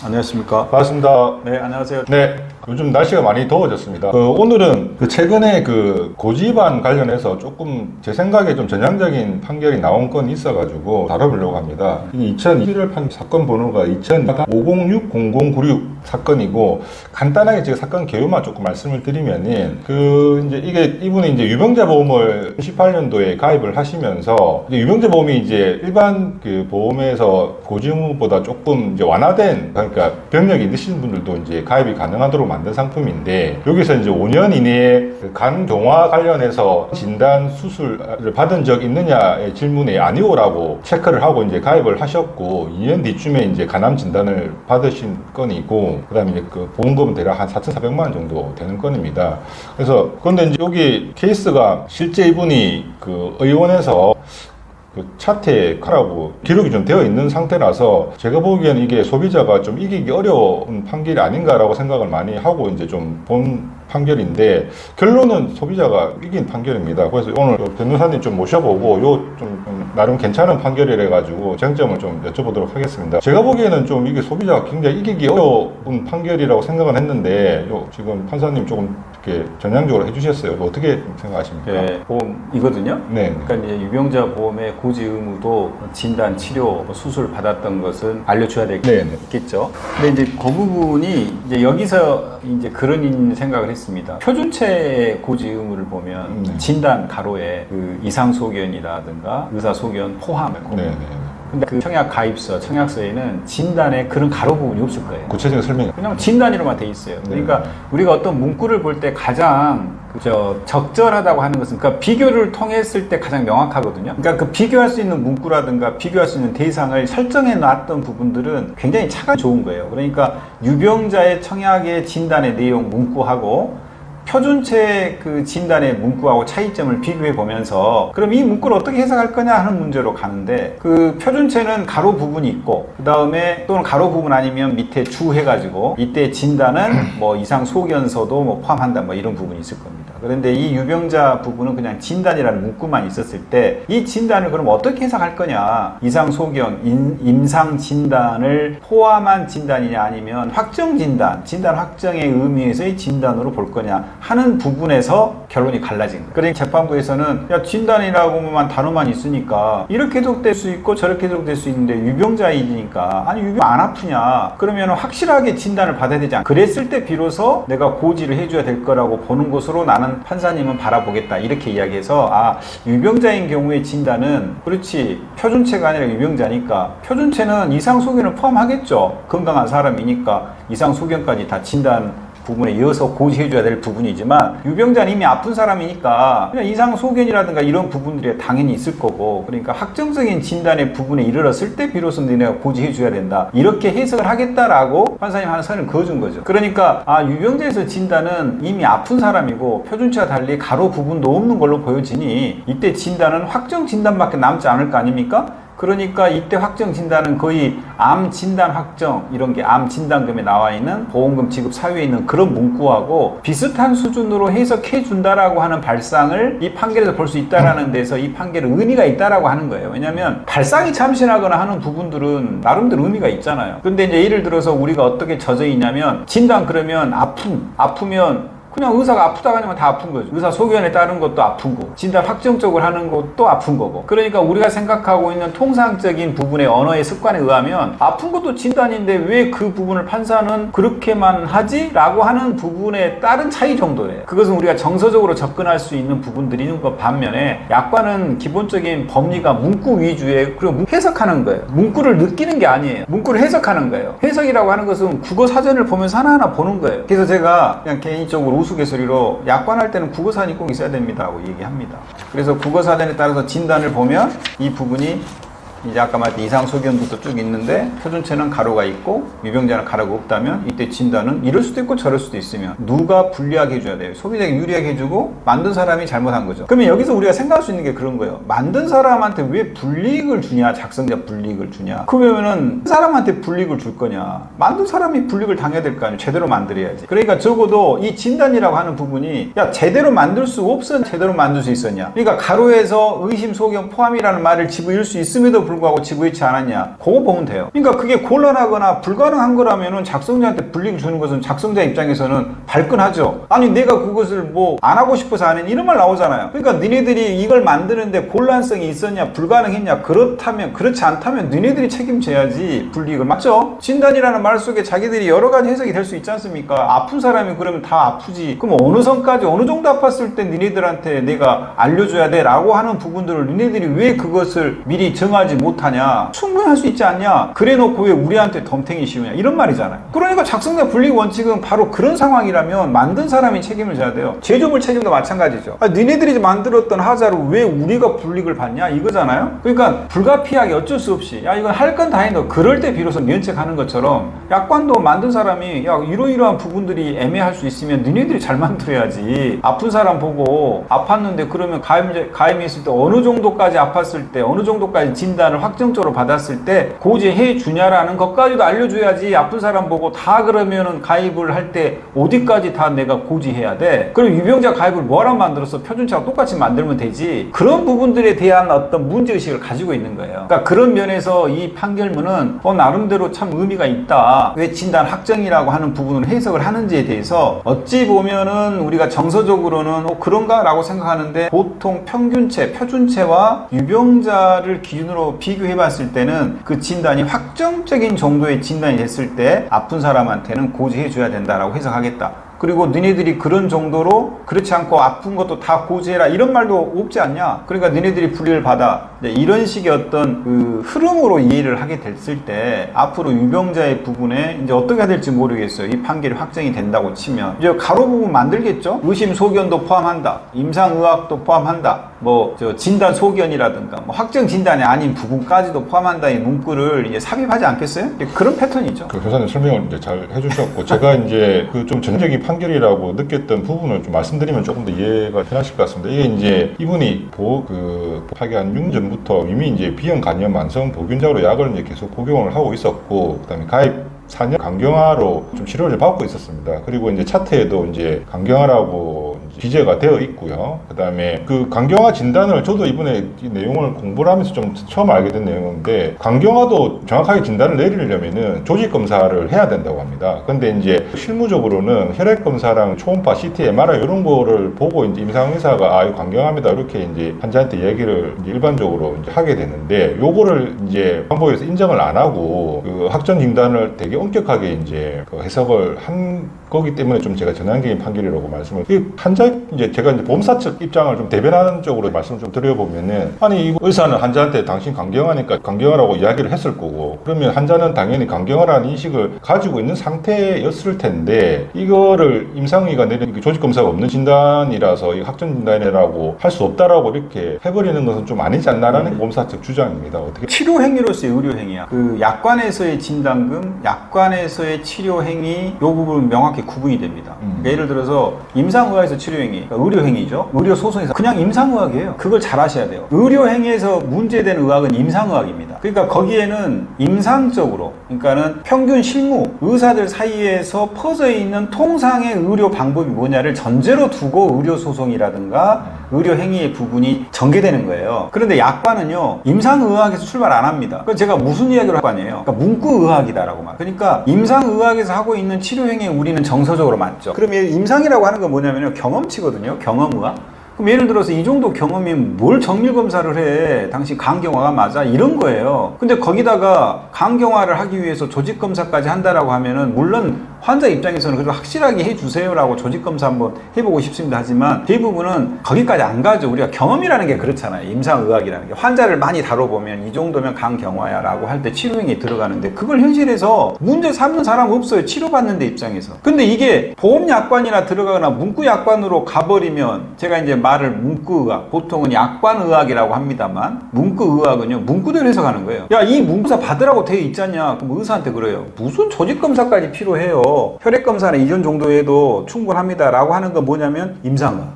안녕하십니까. 반갑습니다. 네, 안녕하세요. 네, 요즘 날씨가 많이 더워졌습니다. 오늘은 최근에 고지반 관련해서 조금 제 생각에 좀 전향적인 판결이 나온 건이 있어가지고 다뤄보려고 합니다. 2021년 판 사건 번호가 2005060096 사건이고, 간단하게 제가 사건 개요만 조금 말씀을 드리면은, 이분이 이제 유병자 보험을 18년도에 가입을 하시면서, 유병자 보험이 이제 일반 보험에서 고지 의무보다 조금 이제 완화된, 그러니까 병력이 있으신 분들도 이제 가입이 가능하도록 만든 상품인데, 여기서 이제 5년 이내에 간 경화 관련해서 진단 수술을 받은 적 있느냐의 질문에 아니오라고 체크를 하고 이제 가입을 하셨고, 2년 뒤쯤에 이제 간암 진단을 받으신 건이고, 그 다음에 이제 보험금은 대략 한 4,400만 원 정도 되는 건입니다. 그런데 이제 여기 케이스가 실제 이분이 의원에서 차택하라고 기록이 좀 되어 있는 상태라서, 제가 보기에는 이게 소비자가 좀 이기기 어려운 판결이 아닌가라고 생각을 많이 하고 이제 좀 본 판결인데, 결론은 소비자가 이긴 판결입니다. 그래서 오늘 변호사님 좀 모셔보고 좀 나름 괜찮은 판결이라 가지고 쟁점을 좀 여쭤보도록 하겠습니다. 제가 보기에는 좀 이게 소비자가 굉장히 이기기 어려운 판결이라고 생각은 했는데, 지금 판사님 조금 이렇게 전향적으로 해주셨어요. 어떻게 생각하십니까? 네, 보험이거든요. 네. 그러니까 이제 유병자 보험의 고지 의무도 진단, 치료, 수술 받았던 것은 알려줘야 되겠죠. 근데 이제 그 부분이 이제 여기서 이제 그런 생각을 했습니다. 표준체 고지 의무를 보면 진단 가로에 이상 소견이라든가 의사 소견 포함이고. 네. 근데 청약 가입서, 청약서에는 진단에 그런 가로 부분이 없을 거예요. 구체적인 설명이 그냥 진단으로만 돼 있어요. 그러니까 우리가 어떤 문구를 볼 때 가장 적절하다고 하는 것은, 그러니까 비교를 통했을 때 가장 명확하거든요. 그러니까 비교할 수 있는 문구라든가 비교할 수 있는 대상을 설정해 놨던 부분들은 굉장히 차가 좋은 거예요. 그러니까 유병자의 청약의 진단의 내용 문구하고 표준체 진단의 문구하고 차이점을 비교해 보면서, 그럼 이 문구를 어떻게 해석할 거냐 하는 문제로 가는데, 표준체는 가로 부분이 있고, 그 다음에 또는 가로 부분 아니면 밑에 주 해가지고, 이때 진단은 뭐 이상 소견서도 뭐 포함한다, 뭐 이런 부분이 있을 겁니다. 그런데 이 유병자 부분은 그냥 진단이라는 문구만 있었을 때, 이 진단을 그럼 어떻게 해석할 거냐, 이상 소견, 임상 진단을 포함한 진단이냐, 아니면 확정 진단, 진단 확정의 의미에서의 진단으로 볼 거냐 하는 부분에서 결론이 갈라진 거예요. 그러니까 재판부에서는 진단이라고만 단어만 있으니까 이렇게 해석될 수 있고 저렇게 해석될 수 있는데, 유병자이니까 아니 유병 안 아프냐, 그러면 확실하게 진단을 받아야 되지 않나, 그랬을 때 비로소 내가 고지를 해줘야 될 거라고 보는 것으로 나는 판사님은 바라보겠다, 이렇게 이야기해서, 유병자인 경우의 진단은 그렇지 표준체가 아니라 유병자니까 표준체는 이상 소견을 포함하겠죠. 건강한 사람이니까 이상 소견까지 다 진단 부분에 이어서 고지해줘야 될 부분이지만, 유병자는 이미 아픈 사람이니까 그냥 이상 소견이라든가 이런 부분들이 당연히 있을 거고, 그러니까 확정적인 진단의 부분에 이르렀을 때 비로소 너네가 고지해줘야 된다, 이렇게 해석을 하겠다라고 판사님 하는 선을 그어준 거죠. 그러니까 유병자에서 진단은 이미 아픈 사람이고 표준체와 달리 가로 부분도 없는 걸로 보여지니, 이때 진단은 확정 진단밖에 남지 않을 거 아닙니까? 그러니까 이때 확정 진단은 거의 암 진단 확정, 이런 게 암 진단금에 나와 있는 보험금 지급 사유에 있는 그런 문구하고 비슷한 수준으로 해석해 준다라고 하는 발상을 이 판결에서 볼 수 있다라는 데서 이 판결은 의미가 있다라고 하는 거예요. 왜냐하면 발상이 참신하거나 하는 부분들은 나름대로 의미가 있잖아요. 근데 이제 예를 들어서 우리가 어떻게 젖어 있냐면, 진단 그러면 아프면 그냥 의사가 아프다고 하면 다 아픈 거죠. 의사 소견에 따른 것도 아픈 거고, 진단 확정적으로 하는 것도 아픈 거고. 그러니까 우리가 생각하고 있는 통상적인 부분의 언어의 습관에 의하면 아픈 것도 진단인데 왜 그 부분을 판사는 그렇게만 하지? 라고 하는 부분에 따른 차이 정도예요. 그것은 우리가 정서적으로 접근할 수 있는 부분들인 것 반면에, 약관은 기본적인 법리가 문구 위주에, 그리고 해석하는 거예요. 문구를 느끼는 게 아니에요. 문구를 해석하는 거예요. 해석이라고 하는 것은 국어 사전을 보면서 하나하나 보는 거예요. 그래서 제가 그냥 개인적으로 우스갯소리로 약관할 때는 국어사전이 꼭 있어야 됩니다라고 얘기합니다. 그래서 국어사전에 따라서 진단을 보면 이 부분이 이제 아까 말했던 이상 소견부터 쭉 있는데, 표준체는 가로가 있고 유병자는 가로가 없다면 이때 진단은 이럴 수도 있고 저럴 수도 있으면 누가 불리하게 해줘야 돼요? 소비자에게 유리하게 해주고 만든 사람이 잘못한 거죠. 그러면 여기서 우리가 생각할 수 있는 게 그런 거예요. 만든 사람한테 왜 불이익을 주냐, 작성자 불이익을 주냐. 그러면은 사람한테 불이익을 줄 거냐, 만든 사람이 불이익을 당해야 될 거 아니에요. 제대로 만들어야지. 그러니까 적어도 이 진단이라고 하는 부분이, 제대로 만들 수 없어 제대로 만들 수 있었냐. 그러니까 가로에서 의심 소견 포함이라는 말을 집어넣을 수 있음에도 불구하고 지구해치 않았냐? 그거 보면 돼요. 그러니까 그게 곤란하거나 불가능한 거라면은 작성자한테 불이익을 주는 것은 작성자 입장에서는 발끈하죠. 아니 내가 그것을 뭐 안 하고 싶어서 안 했니? 이런 말 나오잖아요. 그러니까 니네들이 이걸 만드는데 곤란성이 있었냐? 불가능했냐? 그렇다면 그렇지 않다면 니네들이 책임져야지 불이익을. 맞죠? 진단이라는 말 속에 자기들이 여러 가지 해석이 될 수 있지 않습니까? 아픈 사람이 그러면 다 아프지. 그럼 어느 선까지 어느 정도 아팠을 때 니네들한테 내가 알려줘야 돼 라고 하는 부분들을 니네들이 왜 그것을 미리 정하지 못하냐? 충분히 할 수 있지 않냐? 그래 놓고 왜 우리한테 덤탱이 씌우냐? 이런 말이잖아요. 그러니까 작성자 불이익 원칙은 바로 그런 상황이라면 만든 사람이 책임을 져야 돼요. 제조물 책임도 마찬가지죠. 니네들이 만들었던 하자를 왜 우리가 불이익을 받냐? 이거잖아요. 그러니까 불가피하게 어쩔 수 없이 야 이건 할 건 다 했는데 그럴 때 비로소 면책하는 것처럼 약관도 만든 사람이 야 이러이러한 부분들이 애매할 수 있으면 니네들이 잘 만들어야지. 아픈 사람 보고 아팠는데 그러면 가임했을 때 어느 정도까지 아팠을 때 어느 정도까지 진단을 확정적으로 받았을 때 고지해 주냐라는 것까지도 알려줘야지. 아픈 사람 보고 다 그러면은 가입을 할 때 어디까지 다 내가 고지해야 돼? 그럼 유병자 가입을 뭐하러 만들어서 표준차하고 똑같이 만들면 되지. 그런 부분들에 대한 어떤 문제의식을 가지고 있는 거예요. 그러니까 그런 면에서 이 판결문은 나름대로 참 의미가 있다. 왜 진단 확정이라고 하는 부분을 해석을 하는지에 대해서 어찌 보면은 우리가 정서적으로는 그런가? 라고 생각하는데 보통 평균체, 표준체와 유병자를 기준으로 비교해 봤을 때는 그 진단이 확정적인 정도의 진단이 됐을 때 아픈 사람한테는 고지해 줘야 된다라고 해석하겠다. 그리고 너네들이 그런 정도로 그렇지 않고 아픈 것도 다 고지해라 이런 말도 없지 않냐. 그러니까 너네들이 불이익을 받아. 이런 식의 어떤 그 흐름으로 이해를 하게 됐을 때 앞으로 유병자의 부분에 이제 어떻게 해야 될지 모르겠어요. 이 판결이 확정이 된다고 치면 이제 가로 부분 만들겠죠. 의심 소견도 포함한다. 임상의학도 포함한다. 진단 소견이라든가 확정 진단이 아닌 부분까지도 포함한다. 이 문구를 이제 삽입하지 않겠어요? 그런 패턴이죠. 그 교사님 설명을 이제 잘 해주셨고 제가 이제 그 좀 전형적인 판결이라고 느꼈던 부분을 좀 말씀드리면 조금 더 이해가 편하실 것 같습니다. 이게 이제 이분이 파기 한 6년 전부터 이미 이제 비형 간염 만성 보균자로 약을 이제 계속 복용을 하고 있었고, 그다음에 가입 4년 강경화로 좀 치료를 받고 있었습니다. 그리고 이제 차트에도 이제 강경화라고 기재가 되어 있고요. 그다음에 그 강경화 진단을 저도 이번에 이 내용을 공부를 하면서 좀 처음 알게 된 내용인데, 강경화도 정확하게 진단을 내리려면은 조직 검사를 해야 된다고 합니다. 근데 이제 실무적으로는 혈액 검사랑 초음파, CT, MRI 이런 거를 보고 이제 임상의사가 이거 강경합니다 이렇게 이제 환자한테 얘기를 이제 일반적으로 이제 하게 되는데, 요거를 이제 방법에서 인정을 안 하고 그 확정 진단을 되게 엄격하게 이제 그 해석을 한 거기 때문에 좀 제가 전향적인 판결이라고 말씀을. 환자 이제 제가 이제 보험사 측 입장을 좀 대변하는 쪽으로 말씀을 좀 드려보면은, 아니 이거 의사는 환자한테 당신 강경하니까 강경하라고 이야기를 했을 거고, 그러면 환자는 당연히 강경하라는 인식을 가지고 있는 상태였을 텐데, 이거를 임상의가 내린 조직 검사가 없는 진단이라서 이 확정 진단이라고 할 수 없다라고 이렇게 해버리는 것은 좀 아니지 않나라는 보험사 측 주장입니다. 어떻게? 치료 행위로서의 의료 행위야. 그 약관에서의 진단금, 약관에서의 치료 행위, 요 부분 명확히 구분이 됩니다. 그러니까 예를 들어서 임상의학에서 치료행위, 그러니까 의료행위죠. 의료소송에서 그냥 임상의학이에요. 그걸 잘 아셔야 돼요. 의료행위에서 문제된 의학은 임상의학입니다. 그러니까 거기에는 임상적으로, 그러니까는 평균 실무, 의사들 사이에서 퍼져 있는 통상의 의료 방법이 뭐냐를 전제로 두고 의료소송이라든가 의료행위의 부분이 전개되는 거예요. 그런데 약관은요, 임상의학에서 출발 안 합니다. 그럼 제가 무슨 이야기를 할 거 아니에요? 그러니까 문구의학이다라고 말. 그러니까 임상의학에서 하고 있는 치료행위에 우리는 정서적으로 맞죠. 그러면 임상이라고 하는 건 뭐냐면요, 경험치거든요. 경험의학. 그럼 예를 들어서 이 정도 경험이면 뭘 정밀검사를 해? 당신 강경화가 맞아? 이런 거예요. 근데 거기다가 강경화를 하기 위해서 조직검사까지 한다라고 하면은, 물론 환자 입장에서는 그래도 확실하게 해주세요라고 조직검사 한번 해보고 싶습니다 하지만 대부분은 거기까지 안 가죠. 우리가 경험이라는 게 그렇잖아요. 임상의학이라는 게. 환자를 많이 다뤄보면 이 정도면 강경화야 라고 할 때 치료행위에 들어가는데, 그걸 현실에서 문제 삼는 사람 없어요. 치료받는 데 입장에서. 근데 이게 보험약관이나 들어가거나 문구약관으로 가버리면, 제가 이제 말을 문구의학, 보통은 약관의학이라고 합니다만, 문구의학은요, 문구대로 해석하는 거예요. 야, 이 문구사 받으라고 되어 있잖냐. 그럼 의사한테 그래요. 무슨 조직검사까지 필요해요. 혈액검사는 이전 정도 해도 충분합니다 라고 하는 건 뭐냐면 임상의학.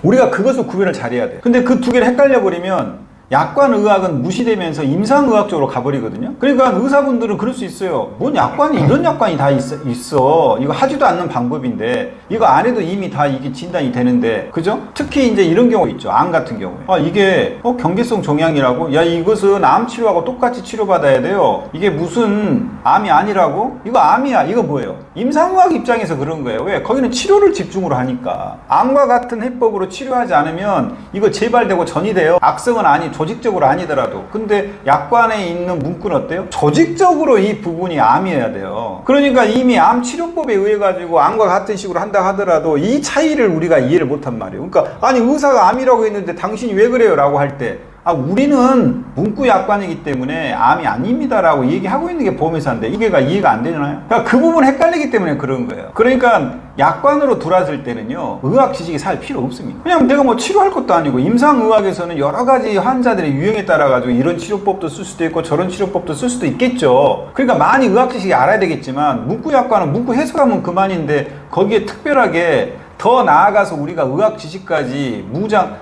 우리가 그것을 구별을 잘해야 돼요. 근데 그 두 개를 헷갈려 버리면 약관의학은 무시되면서 임상의학 쪽으로 가버리거든요. 그러니까 의사분들은 그럴 수 있어요. 뭔 약관이 이런 약관이 다 있어. 이거 하지도 않는 방법인데 이거 안 해도 이미 다 이게 진단이 되는데, 그죠? 특히 이제 이런 경우 있죠. 암 같은 경우에 이게 경계성 종양이라고? 야, 이것은 암 치료하고 똑같이 치료받아야 돼요. 이게 무슨 암이 아니라고? 이거 암이야. 이거 뭐예요? 임상의학 입장에서 그런 거예요. 왜? 거기는 치료를 집중으로 하니까. 암과 같은 해법으로 치료하지 않으면 이거 재발되고 전이 돼요. 악성은 아니, 조직적으로 아니더라도. 근데 약관에 있는 문구는 어때요? 조직적으로 이 부분이 암이어야 돼요. 그러니까 이미 암 치료법에 의해 가지고 암과 같은 식으로 한다 하더라도 이 차이를 우리가 이해를 못한 말이에요. 그러니까 아니, 의사가 암이라고 했는데 당신이 왜 그래요? 라고 할 때 우리는 문구 약관이기 때문에 암이 아닙니다라고 얘기하고 있는 게 보험회사인데 이게가 이해가 안 되잖아요. 그러니까 그 부분 헷갈리기 때문에 그런 거예요. 그러니까 약관으로 들어왔을 때는요, 의학 지식이 살 필요 없습니다. 그냥 내가 뭐 치료할 것도 아니고, 임상의학에서는 여러 가지 환자들의 유형에 따라 가지고 이런 치료법도 쓸 수도 있고 저런 치료법도 쓸 수도 있겠죠. 그러니까 많이 의학 지식이 알아야 되겠지만 문구 약관은 문구 해석하면 그만인데 거기에 특별하게 더 나아가서 우리가 의학 지식까지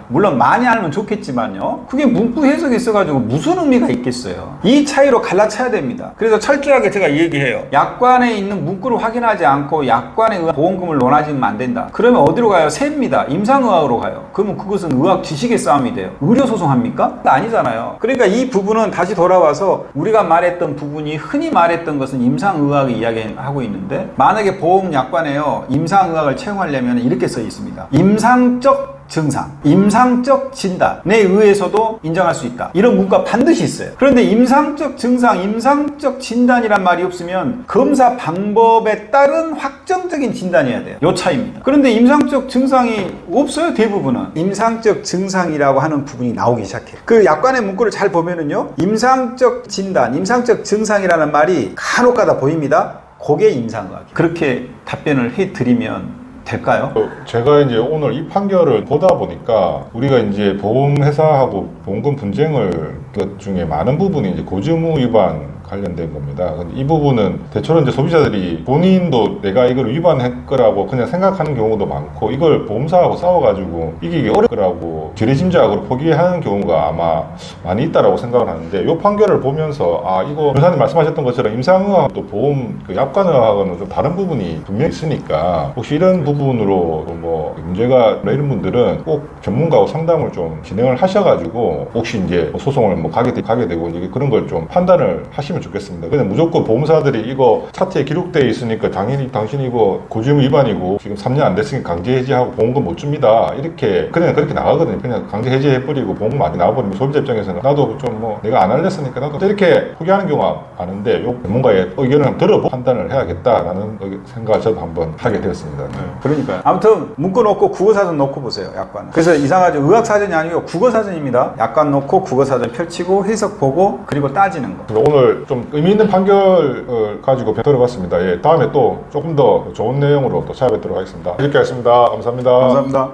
물론 많이 알면 좋겠지만요, 그게 문구 해석이 있어가지고 무슨 의미가 있겠어요. 이 차이로 갈라쳐야 됩니다. 그래서 철저하게 제가 얘기해요. 약관에 있는 문구를 확인하지 않고 약관의 보험금을 논하지면 안 된다. 그러면 어디로 가요? 셉니다. 임상의학으로 가요. 그러면 그것은 의학 지식의 싸움이 돼요. 의료소송합니까? 아니잖아요. 그러니까 이 부분은 다시 돌아와서 우리가 말했던 부분이, 흔히 말했던 것은 임상의학의 이야기하고 있는데, 만약에 보험 약관에요, 임상의학을 채용하려면 이렇게 써 있습니다. 임상적 증상, 임상적 진단에 의해서도 인정할 수 있다. 이런 문구가 반드시 있어요. 그런데 임상적 증상, 임상적 진단이란 말이 없으면 검사 방법에 따른 확정적인 진단이어야 돼요. 요 차이입니다. 그런데 임상적 증상이 없어요. 대부분은. 임상적 증상이라고 하는 부분이 나오기 시작해요. 그 약관의 문구를 잘 보면은요, 임상적 진단, 임상적 증상이라는 말이 간혹가다 보입니다. 그게 임상의학이에요. 그렇게 답변을 해드리면 될까요? 제가 이제 오늘 이 판결을 보다 보니까 우리가 이제 보험회사하고 보험금 분쟁을 것 중에 많은 부분이 이제 고지의무 위반 관련된 겁니다. 근데 이 부분은 대체로 이제 소비자들이 본인도 내가 이걸 위반할 거라고 그냥 생각하는 경우도 많고, 이걸 보험사하고 싸워가지고 이기기 어려울 거라고 지레짐작으로 포기하는 경우가 아마 많이 있다라고 생각을 하는데, 이 판결을 보면서 이거 변호사님 말씀하셨던 것처럼 임상의학 또 보험 약관의학은 좀 다른 부분이 분명히 있으니까 혹시 이런 부분으로 뭐 문제가 이런 분들은 꼭 전문가하고 상담을 좀 진행을 하셔가지고 혹시 이제 소송을 뭐 가게 되고 이제 그런 걸 좀 판단을 하시면 좋겠습니다. 그냥 무조건 보험사들이 이거 차트에 기록되어 있으니까 당연히 당신이 이거 고지의무 위반이고 지금 3년 안 됐으니까 강제 해지하고 보험금 못 줍니다. 이렇게 그냥 그렇게 나가거든요. 그냥 강제 해지해버리고 보험금 많이 나와버리면 소비자 입장에서는 나도 좀 뭐 내가 안 할랬으니까 나도 이렇게 포기하는 경우가 많은데, 요 전문가의 의견을 한번 들어보고 판단을 해야겠다라는 생각을 저도 한번 하게 되었습니다. 그러니까요. 아무튼 문구 놓고 국어사전 놓고 보세요. 약관. 그래서 이상하죠. 의학사전이 아니고 국어사전입니다. 약관 놓고 국어사전 펼치고 해석 보고 그리고 따지는 거. 오늘 좀 의미 있는 판결을 가지고 들어봤습니다. 예, 다음에 또 조금 더 좋은 내용으로 또 찾아뵙도록 하겠습니다. 이렇게 하겠습니다. 감사합니다. 감사합니다.